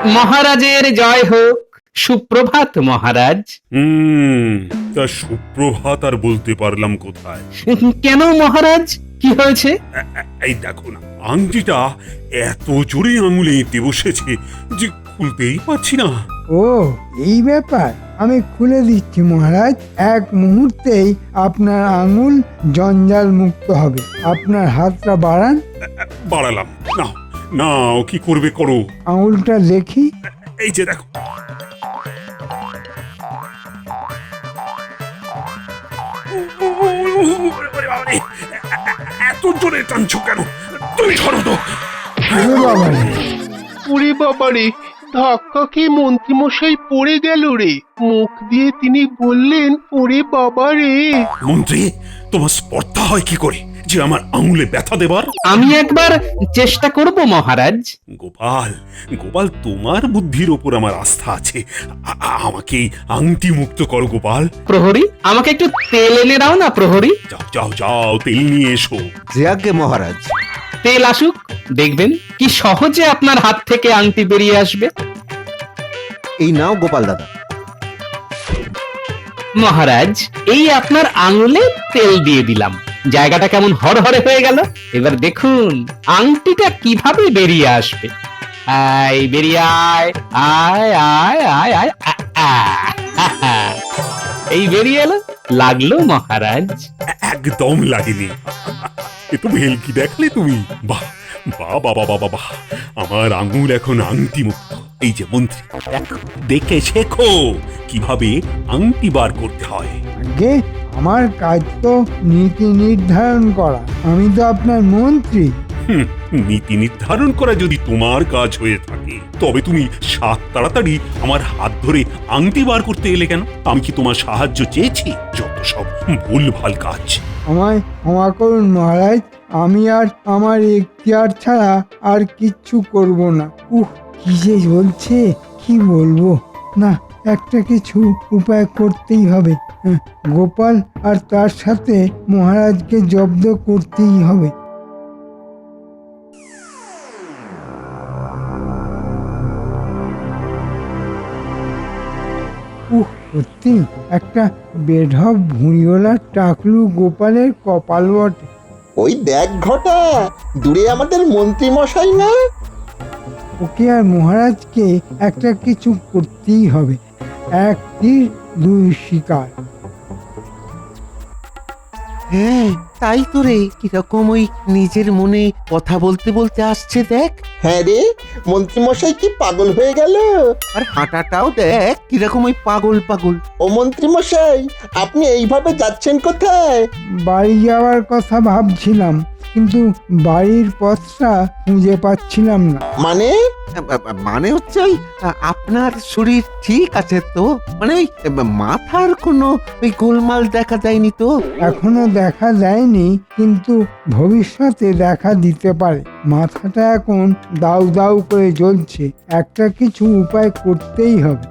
মহারাজের জয় হোক। সুপ্রভাত মহারাজ। তা সুপ্রভাত আর বলতে পারলাম কোথায়? কেন মহারাজ, কি হয়েছে? এই দেখো না, আংটিটা এত জোরে আঙুলে এঁটে বসেছে যে খুলতেই পারছি না। ও, এই ব্যাপার। আমি খুলে দিচ্ছি মহারাজ। এক মুহূর্তেই আপনার আঙুল জঞ্জাল মুক্ত হবে। আপনার হাতটা বাড়ান। বাড়ালাম না, না ও কি করবে করো। আঙুলটা দেখি। এই যে দেখো। ওরে বাবারে, এত জোরে টানছো কেন? তুমি ধরো তো। ওরে বাবারে, ওরে বাবারে, ধাক্কা খেয়ে মন্ত্রীমশাই পড়ে গেল রে। মুখ দিয়ে তিনি বললেন, ওরে বাবা রে। মন্ত্রী, তোমার স্পর্ধা হয় কি করে যে আমার আঙুলে ব্যথা দেবার? আমি একবার চেষ্টা করব মহারাজ। গোপাল, গোপাল, তোমার বুদ্ধির ওপর আমার আস্থা আছে। আমাকে এই আংটি মুক্ত করো গোপাল। প্রহরী, আমাকে একটু তেল এনে দাও না প্রহরী। যাও যাও যাও, তেল নিয়ে এসো। যে আজ্ঞে মহারাজ। তেল আসুক, দেখবেন কি সহজে আপনার হাত থেকে আংটি বেরিয়ে আসবে। এই নাও গোপাল দাদা। মহারাজ, এই আপনার আঙুলে তেল দিয়ে দিলাম। জায়গাটা কেমন হরহরে হয়ে গেল। এবার দেখুন আংটিটা কিভাবে বেরিয়ে আসবে। আয় বেরিয়ে আয়, আয় আয় আয় আয় এই বেরিয়ে এলো। লাগলো মহারাজ? একদম লাগেনি। এ তো ভেলকি দেখলে তুমি। বাহ বাহ বাবা বাবা বাহ, আমার আঙুল এখন আংটি মুক্ত। এই যে মন্ত্রী, দেখো, দেখে শেখো কিভাবে আংটি বার করতে হয়। আগে আমার কাজ তো নীতি নির্ধারণ করা। আমি তো আপনার মন্ত্রী। নীতি নির্ধারণ করা যদি তোমার কাজ হয়ে থাকে, তবে তুমি সাত তাড়াতাড়ি আমার হাত ধরে আংটি বার করতে এলে কেন? আমি কি তোমার সাহায্য চেয়েছি? যত সব ভুলভাল কাজ। আমায় ক্ষমা করুন মহারাজ। আমি আর আমার এখতিয়ার ছাড়া আর কিচ্ছু করব না। কি যে চলছে, কি বলবো। না, একটা কিছু উপায় করতেই হবে। গোপাল আর তার সাথে মহারাজকে জব্দ করতেই হবে। সত্যি একটা বেঢপ ভুঁড়িওয়ালা টাকলু গোপালের কপাল বটে। ওই দেখ ঘটা, দূরে আমাদের মন্ত্রী মশাই না? ওকে আর মহারাজকে একটা কিছু করতেই হবে। এক তীর দুই শিকার। হ্যাঁ, তাই তো রে। কিরকম ওই নিজের মনে কথা বলতে বলতে আসছে দেখ। হ্যাঁ রে, মন্ত্রী মশাই কি পাগল হয়ে গেল? আর হাঁটাটাও দেখ কিরকম ওই পাগল পাগল। ও মন্ত্রী মশাই, আপনি এইভাবে যাচ্ছেন কোথায়? বাড়ি যাওয়ার কথা ভাবছিলাম, কিন্তু বাড়ির পথটা খুঁজে পাচ্ছিলাম না। মানে? মানে হচ্ছে ওই আপনার শরীর ঠিক আছে তো? মানে ওই মাথার কোনো ওই গোলমাল দেখা যায়নি তো? এখনো দেখা যায়নি, কিন্তু ভবিষ্যতে দেখা দিতে পারে। মাথাটা এখন দাউ দাউ করে জ্বলছে। একটা কিছু উপায় করতেই হবে।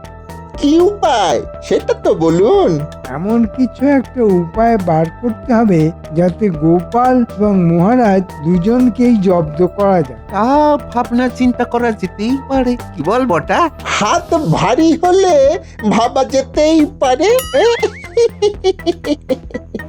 কি উপায় সেটা তো বলুন। এমন কিছু একটা উপায় বার করতে হবে যাতে গোপাল এবং মহারাজ দুজনকেই জব্দ করা যায়। তা ভাবনা চিন্তা করা যেতেই পারে, কি বল বটা? হাত ভারী হলে ভাবা যেতেই পারে।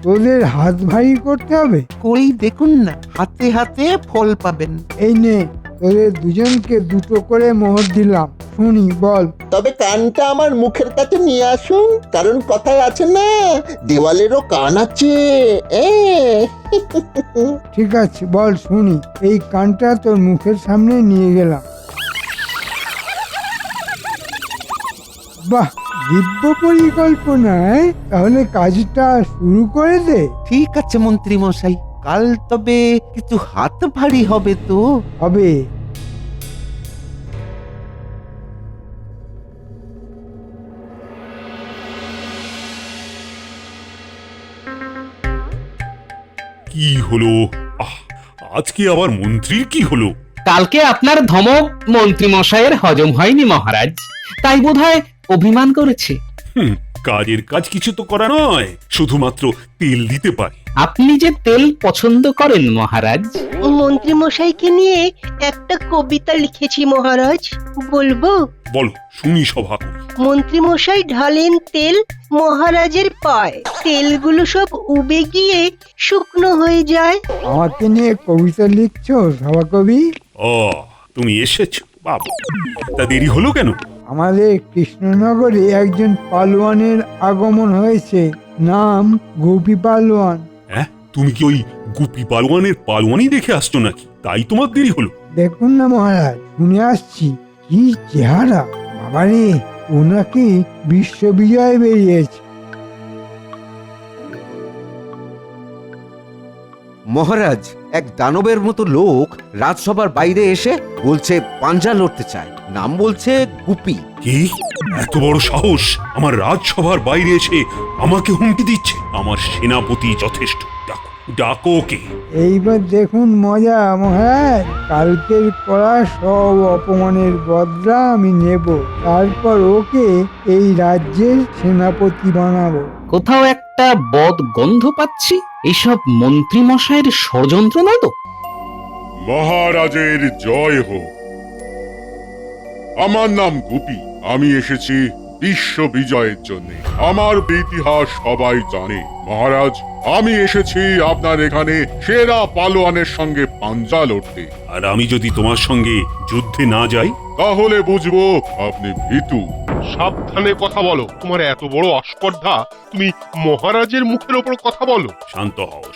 তোদের হাত ভারী করতে হবে। করেই দেখুন না, হাতে হাতে ফল পাবেন। এই নে, তোদের দুজনকে দুটো করে মোহর দিলাম। শুনি, বল। তবে কানটা আমার মুখের কাছে নিয়ে আসুন, কারণ কথায় আছে না, দেওয়ালেরও কান আছে। ঠিক আছে, বল শুনি। এই কানটা তোর মুখের সামনে নিয়ে গেলাম। বাহ, দিব্য পরিকল্পনা। তাহলে কাজটা শুরু করে দে। ঠিক আছে মন্ত্রী মশাই, কাল তবে কিছু হাত ভারী হবে তো? হবে। কি হলো? আজকে আবার মন্ত্রীর কি হলো? কালকে আপনার ধমক মন্ত্রী মশাইয়ের হজম হয়নি মহারাজ, তাই বোধহয় অভিমান করেছে। কাজের কাজ কিছু তো করা নয়, শুধুমাত্র তেল দিতে পারে। আপনি যে তেল পছন্দ করেন মহারাজ। মন্ত্রী মশাইকে নিয়ে একটা কবিতা লিখেছি মহারাজ, বলবো? বলো, শুনি সভা করি। মন্ত্রী মশাই ঢালেন তেল মহারাজের পায়, তেলগুলো সব উবে গিয়ে শুকনো হয়ে যায়। আমাকে নিয়ে কবিতা লিখছো সভাকবি? ও, তুমি এসেছো বাবা, তা দেরি হলো কেন? আমাদের কৃষ্ণনগরে একজন পালোয়ানের আগমন হয়েছে, নাম গোপী পালোয়ান। হ্যাঁ, তুমি কি ওই গুপি পালোয়ানের পালোয়ানই দেখে আসছো নাকি? তাই তোমার দেরি হলো? দেখুন না মহারাজ, শুনে আসছি, কি চেহারা! বাবারে, ওনাকে বিশ্ববিজয় বেরিয়েছে। মহারাজ, এক দানবের মতো লোক রাজসভার বাইরে এসে বলছে পাঞ্জা লড়তে চায়, নাম বলছে গুপি। কি এত বড় সাহস! আমার রাজসভার বাইরে এসে আমাকে হুমকি দিচ্ছে। আমার সেনাপতি যথেষ্ট, ডাকো ডাকো ওকে। এইবার দেখুন মজা মহারাজ, কালকের করা সব অপমানের বদলা আমি নেব, তারপর ওকে এই রাজ্যের সেনাপতি বানাবো। কোথাও একটা বদ গন্ধ পাচ্ছি, এইসব মন্ত্রী মশাইয়ের ষড়যন্ত্র না তো? মহারাজের জয় হোক। আমার নাম গুপি, আমি এসেছি বিশ্ব বিজয়ের জন্য। আমার ইতিহাস সবাই জানে মহারাজ, আমি এসেছি আপনার এখানে সেরা পালোয়ানের সঙ্গে পাঞ্জা লড়তে। আর আমি যদি তোমার সঙ্গে যুদ্ধে না যাই? তাহলে বুঝবো আপনি ভীতু। সাবধানে কথা বলো, তোমার এত বড় আস্পর্ধা, তুমি মহারাজের মুখের ওপর কথা বলো।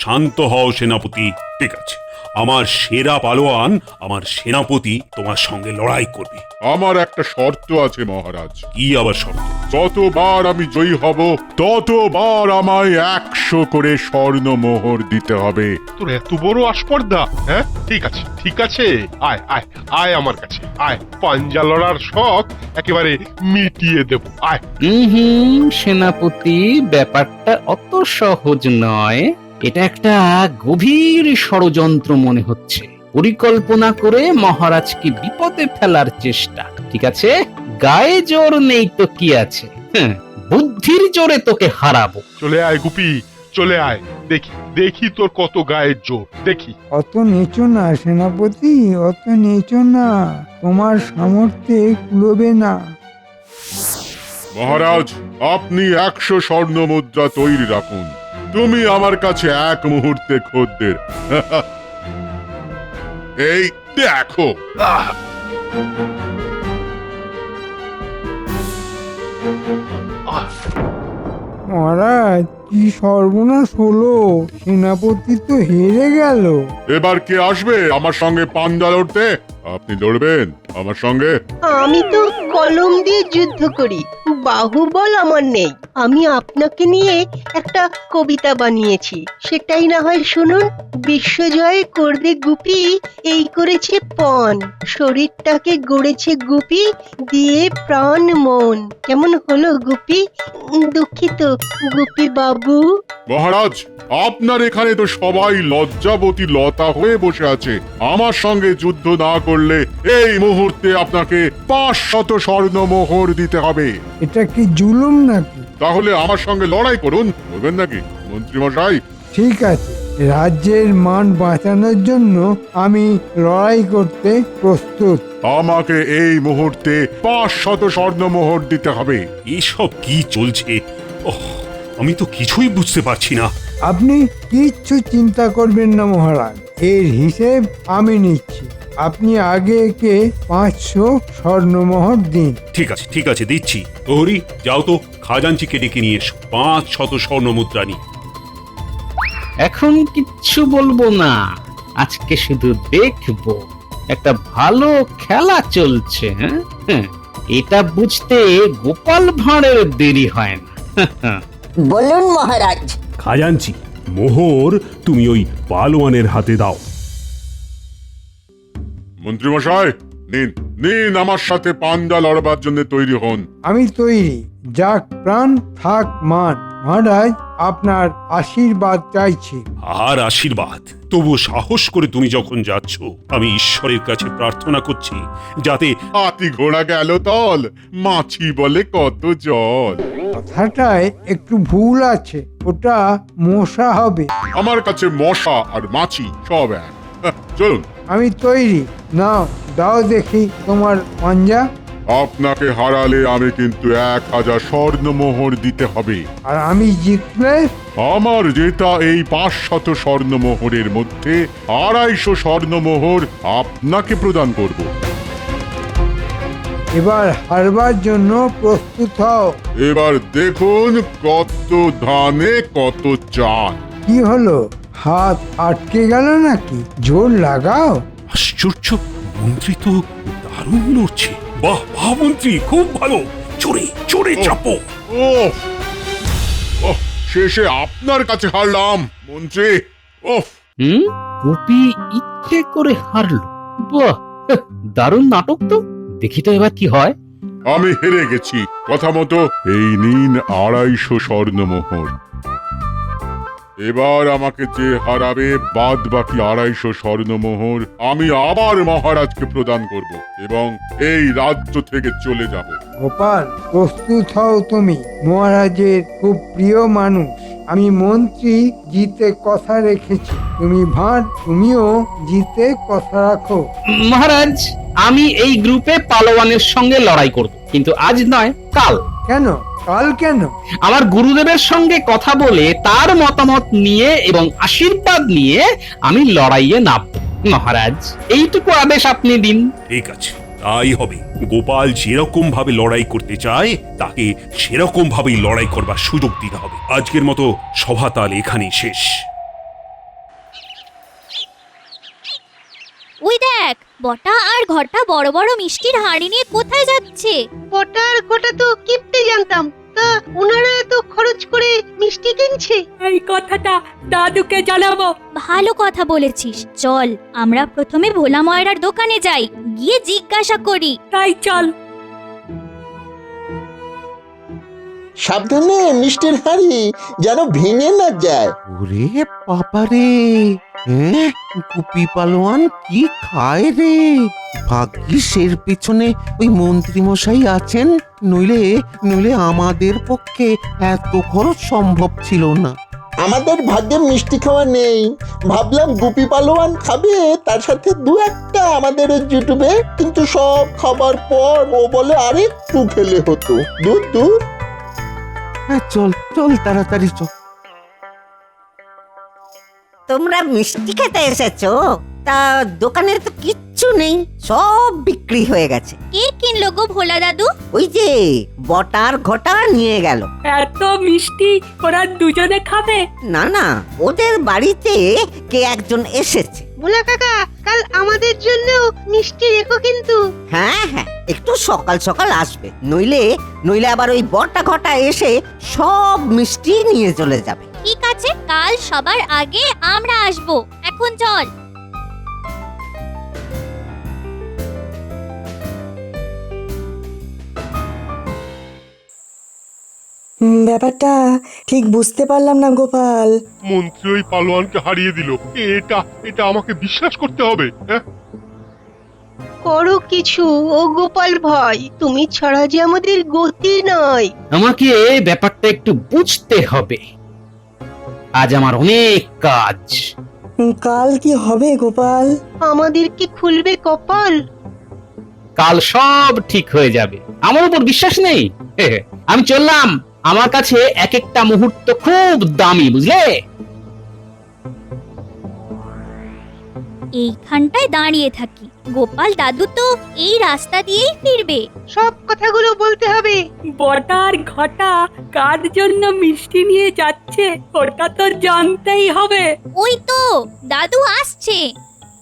শান্ত হও সেনাপতি। ঠিক আছে, আমার সেরা পালোয়ান, আমার সেনাপতি তোমার সঙ্গে লড়াই করবে। আমার একটা শর্ত আছে মহারাজ। কি আবার শর্ত? যতবার আমি জয়ী হব ততবার আমায় 100 করে স্বর্ণ মোহর দিতে হবে। তোর এত বড় আস্পর্ধা? হ্যাঁ, ঠিক আছে ঠিক আছে, আয় আয় আয় আমার কাছে আয়, পাঞ্জা লড়ার শখ একেবারে মিটিয়ে দেব, আয়। সেনাপতি, ব্যাপারটা অত সহজ নয়। এটা একটা গভীর ষড়যন্ত্র মনে হচ্ছে, পরিকল্পনা করে মহারাজকে বিপদে ফেলার চেষ্টা। ঠিক আছে, গায়ে জোর নেই তো কি আছে, বুদ্ধির জোরে তোকে হারাবো। চলে আয় গুপি, চলে আয়, দেখি দেখি তোর কত গায়ের জোর, দেখি। অত নিচু না সেনাপতি, অত নিচু না, তোমার সামর্থ্যে কুলোবে না। মহারাজ, আপনি 100 স্বর্ণ মুদ্রা তৈরি রাখুন। তুমি আমার কাছে এক মুহূর্তে খদ্দের। এই দেখো। মহারাজ, কি সর্বনাশ হলো! সেনাপতি তো হেরে গেল। এবার কে আসবে আমার সঙ্গে পাঞ্জা লড়তে? আপনি লড়বেন আমার সঙ্গে? আমি তো কলম দিয়ে যুদ্ধ করি, বাহুবল আমার নেই। আমি আপনাকে নিয়ে একটা কবিতা বানিয়েছি, সেটাই না হয় শুনুন। বিশ্বজয় করবে গুপি, এই করেছে পণ, শরীরটাকে গড়েছে গুপি, দিয়ে প্রাণ মন। কেমন হলো গুপি? দুঃখিত গুপি বাবু। মহারাজ, আপনার এখানে তো সবাই লজ্জাবতী লতা হয়ে বসে আছে। আমার সঙ্গে যুদ্ধ না করলে এই মুহূর্তে আপনাকে 500 স্বর্ণ মোহর দিতে হবে। এটা কি জুলুম নাকি? তাহলে আমার সঙ্গে লড়াই করুন, বলবেন নাকি মন্ত্রী মশাই? ঠিক আছে, রাজ্যের মান বাঁচানোর জন্য আমি লড়াই করতে প্রস্তুত। আমাকে এই মুহূর্তে 500 স্বর্ণ মোহর দিতে হবে। এসব কি চলছে? আমি তো কিছুই বুঝতে পারছি না। আপনি কিচ্ছু চিন্তা করবেন না মহারাজ, এর হিসেব আমি নিচ্ছি। আপনি আগে একে 500 স্বর্ণমোহর দিন। ঠিক আছে দিচ্ছি। প্রহরী, যাও তো খাজাঞ্চিকে ডেকে নিয়ে এসো, 500 স্বর্ণ মুদ্রা নিয়ে। এখন কিচ্ছু বলবো না, আজকে শুধু দেখবো একটা ভালো খেলা চলছে। হ্যাঁ, এটা বুঝতে গোপাল ভাঁড়ের দেরি হয় না। বলুন মহারাজ। খাজাঞ্চি, মোহর তুমি ওই পালোয়ানের হাতে দাও। মন্ত্রী মশাই, নিন নিন, আমার সাথে পাঞ্জা লড়বার জন্য তৈরি হন। আমি তৈরি, যাক প্রাণ থাক মান। মহারাজ, আপনার আশীর্বাদ চাইছি। আর আশীর্বাদ? তবু সাহস করে তুমি যখন যাচ্ছ, আমি ঈশ্বরের কাছে প্রার্থনা করছি যাতে হাতি ঘোড়া গেল তল, মাছি বলে কত জল। কথাটায় একটু ভুল আছে, ওটা মশা হবে। আমার কাছে মশা আর মাছি সব এক। চলুন, আমি তৈরি। নাও, দাও দেখি তোমার পাঞ্জা। আপনাকে হারালে আমি কিন্তু 1000 স্বর্ণমোহর দিতে হবে। আর আমি জিতলে আমার জেতা এই 500 স্বর্ণমোহরের মধ্যে 250 স্বর্ণমোহর আপনাকে প্রদান করব। এবার হারবার জন্য প্রস্তুত হও। এবার দেখুন কত ধানে কত চাল। কি হলো, হাত আটকে গেল নাকি? জোর লাগাও। আশ্চর্য, মন্ত্রী তো দারুণ লড়ছে। বাহ বাহ মন্ত্রী, খুব ভালো। চড়ে চড়ে চাপো। ওহ, ওহ, শেষে আপনার কাছে হারলাম মন্ত্রী। ওহ, গোপী ইচ্ছে করে হারলো। বাহ, দারুণ নাটক তো। দেখি তো এবার কি হয়। আমি হেরে গেছি। কথা মতো এই নিন 250 স্বর্ণমোহর। এবার আমাকে যে হারাবে বাদ বাকি 250 স্বর্ণমোহর আমি আবার মহারাজকে প্রদান করব এবং এই রাজ্য থেকে চলে যাব। গোপাল, প্রস্তুত হও তুমি। মহারাজের খুব প্রিয় মানুষ। আমি মন্ত্রী, জিতে কথা রেখেছি। তুমি ভাঁড়, তুমিও জিতে কথা রাখো। মহারাজ, আমি এই গ্রুপে পালোয়ানের সঙ্গে লড়াই করব, কিন্তু আজ নয়, কাল। কেন? কাল কেন? আমার গুরুদেবের সঙ্গে কথা বলে তার মতামত নিয়ে এবং আশীর্বাদ নিয়ে আমি লড়াইয়ে নামব। মহারাজ, এইটুকু আদেশ আপনি দিন। ঠিক আছে, তাই হবে। গোপাল যেরকম ভাবে লড়াই করতে চায় তাকে সেরকম ভাবেই লড়াই করবার সুযোগ দিতে হবে। আজকের মতো সভা তাল এখানেই শেষ। ওই দেখ, বটা আর ঘটা বড় বড় মিষ্টির হাঁড়ি নিয়ে কোথায় যাচ্ছে? পটার গোটা তো কিপতে জানতাম, তা ওনারা এত খরচ করে মিষ্টি কিনছে। এই কথাটা দাদুকে জানাবো। ভালো কথা বলেছিস। চল, আমরা প্রথমে ভোলা ময়রার দোকানে যাই, গিয়ে জিজ্ঞাসা করি। তাই চল। সাবধানে মিষ্টির হাঁড়ি যেন ভেঙে না যায়। ওরে বাবারে, হ্যাঁ, গুপি পালোয়ান কি খায় রে? ভাগ্যিস এর পিছনে ওই মন্ত্রী মশাই আছেন, নইলে নইলে আমাদের পক্ষে এত খরচ সম্ভব ছিল না। আমাদের ভাগ্যে মিষ্টি খাওয়া নেই। ভাবলাম গুপি পালোয়ান খাবে, তার সাথে দু একটা আমাদের জুটবে, কিন্তু সব খাবার পর ও বলে আরেকটু খেলে হতো। দূর দূর। হ্যাঁ, চল চল তাড়াতাড়ি চল। তোমরা মিষ্টি খেতে এসেছো? তা দোকানে তো কিচ্ছু নেই, সব বিক্রি হয়ে গেছে। কে কিনলো গো ভোলা দাদু? ওই যে বটার ঘটা নিয়ে গেল। এত মিষ্টি ওরা দুজনে খাবে? না না, ওদের বাড়িতে কে একজন এসেছে। ভোলা কাকা, কাল আমাদের জন্য মিষ্টি রেখো কিন্তু। হ্যাঁ হ্যাঁ, একটু সকাল সকাল আসবে, নইলে নইলে আবার ওই বটা ঘটা এসে সব মিষ্টি নিয়ে চলে যাবে। ঠিক আছে, কাল সবার আগে আমরা আসবো। এখন চল। ব্যাপারটা ঠিক বুঝতে পারলাম না গোপাল। মন্ত্রী ওই পালোয়ানকে হারিয়ে দিল। এটা এটা আমাকে বিশ্বাস করতে হবে। হ্যাঁ, করো কিছু, ও গোপাল ভাই, তুমি ছাড়া যে আমাদের গতি নয়। আমাকে ব্যাপারটা একটু বুঝতে হবে। আজ আমার অনেক কাজ। কাল কি হবে গোপাল? আমাদের কি খুলবে কপাল? কাল সব ঠিক হয়ে যাবে। আমার উপর বিশ্বাস নেই? আমি চললাম। আমার কাছে এক একটা মুহূর্ত খুব দামি, বুঝলে? এইখানটায় দাঁড়িয়ে থাকি। গোপাল দাদু তো এই রাস্তা দিয়েই ফিরবে। সব কথাগুলো বলতে হবে। বটার ঘটা কার জন্য মিষ্টি নিয়ে যাচ্ছে ওটা তো জানতেই হবে। ওই তো দাদু আসছে।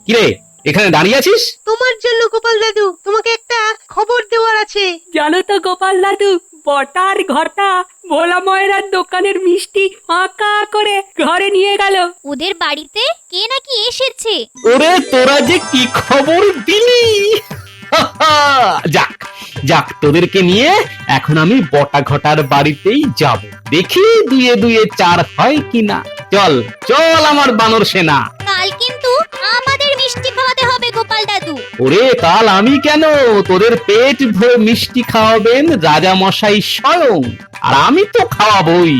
কিরে, এখানে দাঁড়িয়ে আছিস? তোমার জন্য গোপাল দাদু, তোমাকে একটা খবর দেওয়ার আছে। জানো তো গোপাল দাদু, বটার ঘটা ভোলা ময়রার দোকানের মিষ্টি আঁকা করে ঘরে নিয়ে গেল। ওদের বাড়িতে কে নাকি এসেছে। ওরে, তোরা যে কি খবর দিলি! যাক যাক, তোদেরকে নিয়ে এখন আমি বটা ঘটার বাড়িতেই যাব। দেখি দুয়ে দুয়ে চার হয় কিনা। চল চল আমার বানর সেনা। কাল কিন্তু আমাদের মিষ্টি খাওয়াতে হবে গোপাল দাদু। ওরে কাল আমি কেন, তোদের পেট ভরে মিষ্টি খাওয়াবেন রাজা মশাই স্বয়ং, আর আমি তো খাওয়াবই।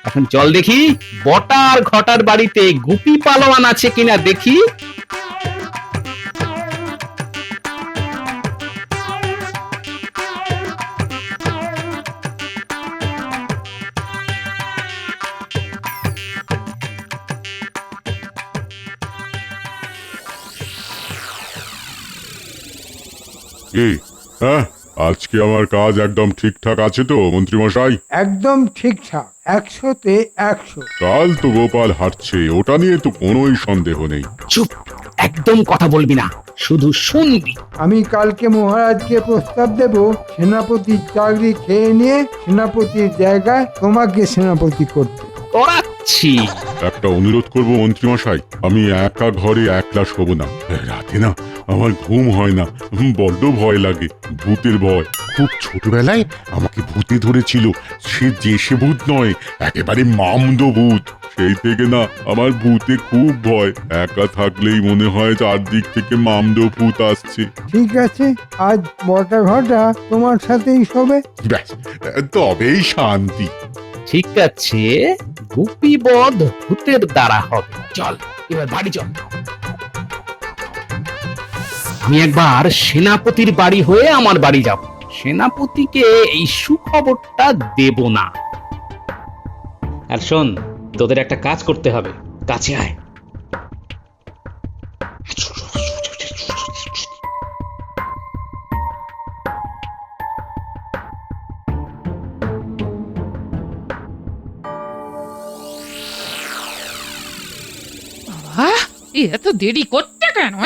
এখন চল দেখি বটার ঘটার বাড়িতে গুপি পালোয়ান আছে কিনা দেখি। এই হ্যাঁ, আজকে আমার কাজ একদম ঠিকঠাক আছে তো মন্ত্রীমশাই? একদম ঠিকঠাক, 100-তে 100। কাল তো গোপাল হারছে, ওটা নিয়ে তো কোনোই সন্দেহ নেই। চুপ, একদম কথা বলবি না, শুধু শুনবি। আমি কালকে মহারাজকে প্রস্তাব দেব, সেনাপতির চাকরি খেয়ে নিয়ে সেনাপতির জায়গায় তোমাকে সেনাপতি করতে। করাচ্ছি। একটা অনুরোধ করব মন্ত্রীমশাই, আমি একা ঘরে একলা শোব না। রাতে না আমার ঘুম হয় না, বড্ড ভয় লাগে, ভূতের ভয়। খুব ছোটবেলায় আমাকে ভূতে ধরেছিল, সে ভূত নয়, একেবারে মামদো ভূত। সেই থেকে না আমার ভূতে খুব ভয়। একা থাকলেই মনে হয় চারদিক থেকে মামদো ভূত আসছে। ঠিক আছে, আজ বটা ঘটা তোমার সাথেই শোবে। ব্যাস, তবেই শান্তি। ঠিক আছে, গুপি বধ ভূতের দ্বারা হবে। চল এবার বাড়ি চল। আমি একবার সেনাপতির বাড়ি হয়ে আমার বাড়ি যাব। সেনাপতিকে এই সুখবরটা দেব না। আর শোন, তোদের একটা কাজ করতে হবে, কাছে আয়। এত দেরি করতে কেন?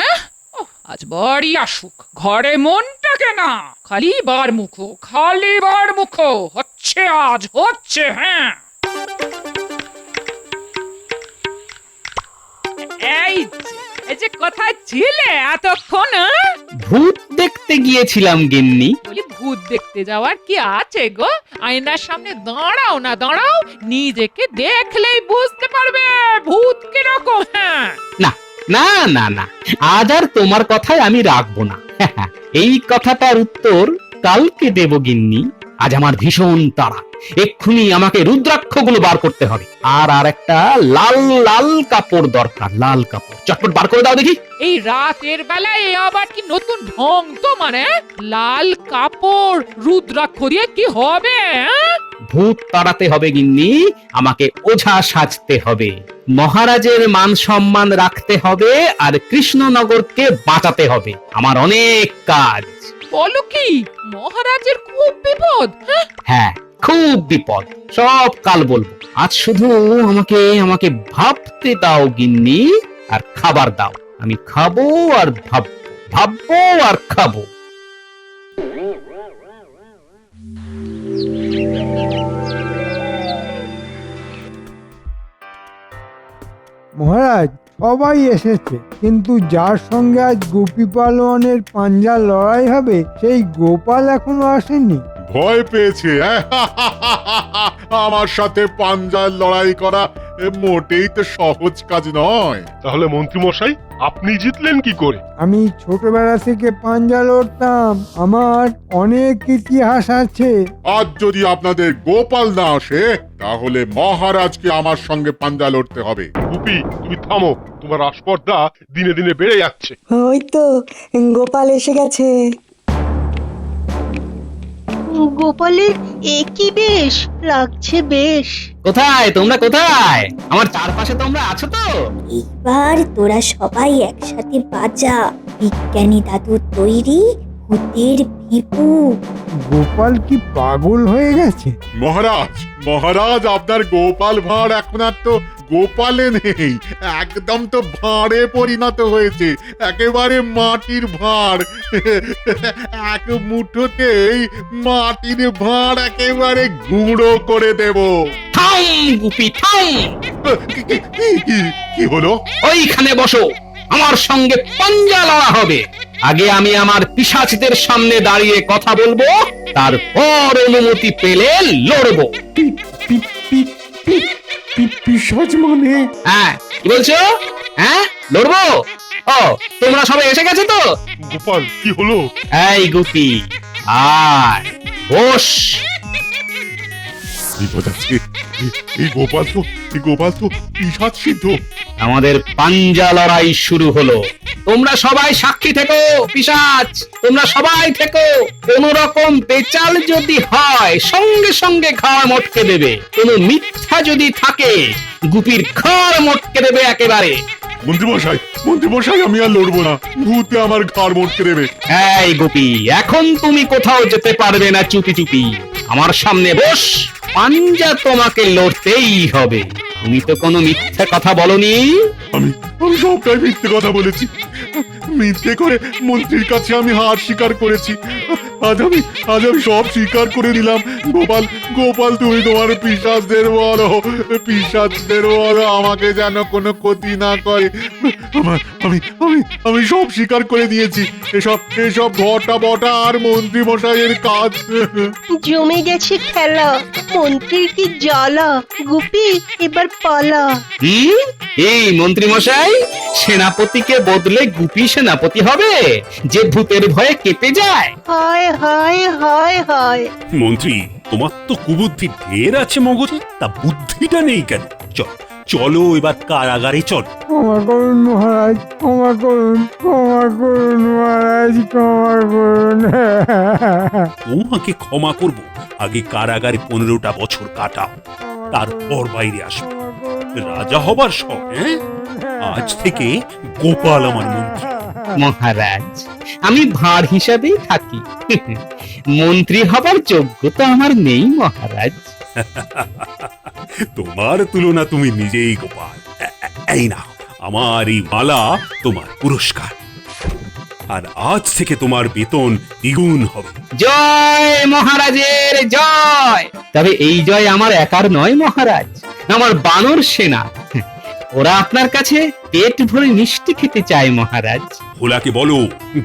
আজ বাড়ি আসুক, ঘরে মনটা কেন? খালি বার মুখো, খালি বার মুখো হচ্ছে, আজ হচ্ছে। হ্যাঁ, এই যে কোথায় ছিলে এতক্ষণ? ভূত দেখতে গিয়েছিলাম গিন্নি। বলি, ভূত দেখতে যাওয়ার কি আছে গো? আয়নার সামনে দাঁড়াও না, দাঁড়াও, নিজেকে দেখলেই বুঝতে পারবে ভূত কিরকম। হ্যাঁ, না না না না, আজ আর তোমার কথায় আমি রাখবো না। এই কথাটার উত্তর কালকে দেব গিন্নি। আজ আমার ভীষণ তাড়া, এক্ষুনি আমাকে রুদ্রাক্ষগুলো বার করতে হবে। আর একটা লাল লাল কাপড় দরকার, লাল কাপড়। চটপট বার করে দাও দেখি। এই রাতের বেলায় এ আবার কি নতুন ঢং তো? মানে লাল কাপড় রুদ্রাক্ষ দিয়ে কি হবে? ভূত তাড়াতে হবে গিন্নি, আমাকে ওঝা সাজতে হবে, মহারাজের মান সম্মান রাখতে হবে, আর কৃষ্ণনগরকে বাঁচাতে হবে। আমার অনেক কাজ। বলো কি, মহারাজের খুব বিপদ? হ্যাঁ, খুব বিপদ। সব কাল বলবো, আজ শুধু আমাকে ভাবতে দাও গিন্নি, আর খাবার দাও। আমি খাবো আর ভাববো আর খাবো। মহারাজ, সবাই এসেছে, কিন্তু যার সঙ্গে আজ গোপী পালোয়ানের পাঞ্জা লড়াই হবে সেই গোপাল এখনো আসেনি। ভয় পেয়েছে আমার সাথে পাঞ্জার লড়াই করা মোটেই তো সহজ কাজ নয়। তাহলে মন্ত্রী মশাই, আপনি জিতলেন কি করে? আমি ছোটবেলা থেকে পাঞ্জা লড়তাম, আমার অনেক ইতিহাস আছে। আজ যদি আপনাদের গোপাল না আসে, তাহলে মহারাজকে আমার সঙ্গে পাঞ্জা লড়তে হবে। গুপি, তুমি থামো, তোমার আসপর্দা দিনে দিনে বেড়ে যাচ্ছে। ওই তো গোপাল এসে গেছে। গোপালের একই বেশ লাগছে, বেশ। কোথায় তোমরা, কোথায়? আমার চারপাশে তোমরা আছো তো? এবার তোরা সবাই একসাথে বাজা, বিজ্ঞানী দাদু তৈরি, ভূতের ভিপু। গোপাল কি পাগল হয়ে গেছে? মহারাজ আপনার গোপাল ভাঁড় এখন আর তো গোপালে নেই, একদম তো ভাঁড়ে পরিণত হয়েছে, একেবারে মাটির ভাঁড়। এক মুঠোতেই মাটির ভাঁড় একেবারে গুঁড়ো করে দেব। থাম গুপি, থাম। কি হলো? ওইখানে বসো, আমার সঙ্গে পাঞ্জা লড়া হবে। আগে আমি আমার পিশাচদের সামনে দাঁড়িয়ে কথা বলবো, তারপর অনুমতি পেলে লড়বো। পিশাচ মানে? হ্যাঁ, কি বলছো? হ্যাঁ, লড়বো? ও তোমরা সবাই এসে গেছো তো? গোপাল কি হলো? এই গুপি আয় বস। বিপদ আছে। এই গোপাল তো পিশাচ সিদ্ধ। আমাদের পাঞ্জা লড়াই শুরু হলো। তোমরা সবাই সাক্ষী থেকো পিশাচ, তোমরা সবাই থেকো। কোন রকম পেচাল যদি হয় সঙ্গে সঙ্গে ঘাড় মটকে দেবে। কোনো মিথ্যা যদি থাকে গুপির ঘাড় মটকে দেবে একেবারে। মন্ত্রীমশাই আমি আর লড়বো না, ভূতে আমার ঘাড় মটকে দেবে। এই গুপি এখন তুমি কোথাও যেতে পারবে না চুপি চুপি। আমার সামনে বস, পাঞ্জা তোমাকে লড়তেই হবে। তুমি তো কোনো মিথ্যা কথা বলনি। আমি সবটাই মিথ্যে কথা বলেছি। মিথ্যে করে মন্ত্রীর কাছে আমি হার স্বীকার করেছি। আজ আমি সব স্বীকার করে নিলাম। গোপাল তুমি তোমার পিশাচদের বলো আমাকে যেন কোনো ক্ষতি না করে। আমি সব স্বীকার করে দিয়েছি। এসব ঘটা বটা আর মন্ত্রী মশাইয়ের কাজ। জমে গেছে খেলা, মন্ত্রীর কি জ্বালা। গুপি এবার পালা। এই মন্ত্রী মশাই, সেনাপতিকে বদলে গুপি সেনাপতি হবে যে ভূতের ভয়ে কেঁপে যায়? হায় হায় হায় হায়। মন্ত্রী তোমার তো কুবুদ্ধি ঢের আছে মগজে, তা বুদ্ধিটা নেই কেন? চলো এবার কারাগারে চল। ক্ষমা করুন মহারাজ, ক্ষমা করুন মহারাজ, ক্ষমা করুন। তোমাকে ক্ষমা করব, আগে কারাগারে 15টা বছর কাটাও, তারপর বাইরে আসবে। রাজা হবার শখ? আজ থেকে গোপাল আমার মন্ত্রী। মহারাজ আমি ভাঁড় হিসাবেই থাকি, মন্ত্রী হবার যোগ্যতা আমার নেই মহারাজ। তোমার তুলনা তুমি নিজেই গোপাল। এই না আমার এই মালা তোমার পুরস্কার, আর আজ থেকে তোমার বেতন দ্বিগুণ হবে। জয় মহারাজের জয়। তবে এই জয় আমার একার নয় মহারাজ, আমার বানর সেনা। ওরা আপনার কাছে পেট ভরে মিষ্টি খেতে চায় মহারাজ। ভোলাকে বলো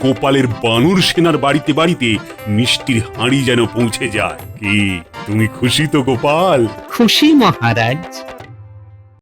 গোপালের বানর সেনার বাড়িতে বাড়িতে মিষ্টির হাঁড়ি যেন পৌঁছে যায়। কি তুমি খুশি তো গোপাল? খুশি মহারাজ।